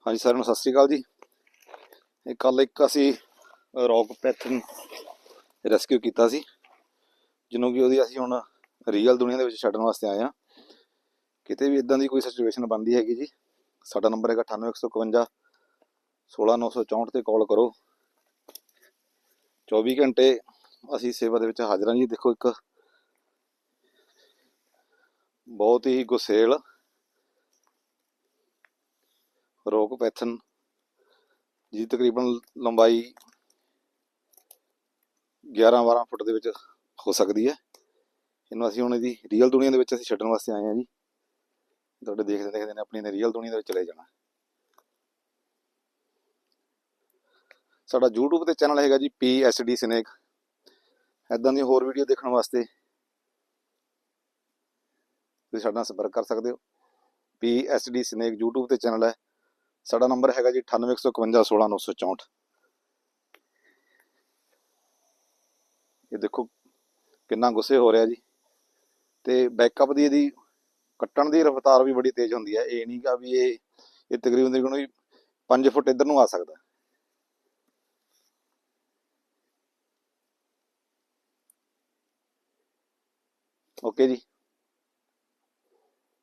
ਹਾਂਜੀ ਸਾਰਿਆਂ ਨੂੰ ਸਤਿ ਸ਼੍ਰੀ ਅਕਾਲ ਜੀ। ਇਹ ਕੱਲ ਇੱਕ ਅਸੀਂ ਰੌਕ ਪੈਥਨ ਰੈਸਕਿਊ ਕੀਤਾ ਸੀ, ਜਿਹਨੂੰ ਕਿ ਉਹਦੀ ਅਸੀਂ ਹੁਣ ਰੀਅਲ ਦੁਨੀਆ ਦੇ ਵਿੱਚ ਛੱਡਣ ਵਾਸਤੇ ਆਏ ਹਾਂ। ਕਿਤੇ ਵੀ ਇਦਾਂ ਦੀ ਕੋਈ ਸਿਚੁਏਸ਼ਨ ਬਣਦੀ ਹੈਗੀ ਜੀ, ਸਾਡਾ ਨੰਬਰ ਹੈਗਾ 98 151 16 964 ਤੇ ਕਾਲ ਕਰੋ। 24 ਘੰਟੇ ਅਸੀਂ ਸੇਵਾ ਦੇ ਵਿੱਚ ਹਾਜ਼ਰ ਹਾਂ ਜੀ। ਦੇਖੋ, ਇੱਕ ਬਹੁਤ ਹੀ ਗੁਸੇਲ ਰੌਕ ਪੈਥਨ ਜਿਹਦੀ ਤਕਰੀਬਨ ਲੰਬਾਈ 11-12 ਫੁੱਟ ਦੇ ਵਿੱਚ ਹੋ ਸਕਦੀ ਹੈ। ਇਹਨੂੰ ਅਸੀਂ ਹੁਣ ਇਹਦੀ ਰੀਅਲ ਦੁਨੀਆ ਦੇ ਵਿੱਚ ਅਸੀਂ ਛੱਡਣ ਵਾਸਤੇ ਆਏ ਹਾਂ ਜੀ। ਤੁਹਾਡੇ ਦੇਖਦੇ ਦੇਖਦੇ ਨੇ ਆਪਣੀ ਰੀਅਲ ਦੁਨੀਆ ਦੇ ਵਿੱਚ ਚਲੇ ਜਾਣਾ। ਸਾਡਾ YouTube ਤੇ ਚੈਨਲ ਹੈਗਾ ਜੀ PSD ਸਨੇਕ। ਇੱਦਾਂ ਦੀਆਂ ਹੋਰ ਵੀਡੀਓ ਦੇਖਣ ਵਾਸਤੇ ਤੁਸੀਂ ਸਾਡੇ ਨਾਲ ਸੰਪਰਕ ਕਰ ਸਕਦੇ ਹੋ। PSD ਸਨੇਕ YouTube ਤੇ ਚੈਨਲ ਹੈ। ਸਾਡਾ ਨੰਬਰ ਹੈਗਾ ਜੀ 98 151 16 964। ਇਹ ਦੇਖੋ ਕਿੰਨਾ ਗੁੱਸੇ ਹੋ ਰਿਹਾ ਜੀ। ਤੇ ਬੈਕਅਪ ਦੀ ਇਹਦੀ ਕੱਟਣ ਦੀ ਰਫ਼ਤਾਰ ਵੀ ਬੜੀ ਤੇਜ਼ ਹੁੰਦੀ ਹੈ। ਇਹ ਨਹੀਂ ਗਾ ਵੀ ਇਹ ਤਕਰੀਬਨ 5 ਫੁੱਟ ਇੱਧਰ ਨੂੰ ਆ ਸਕਦਾ। ਓਕੇ ਜੀ।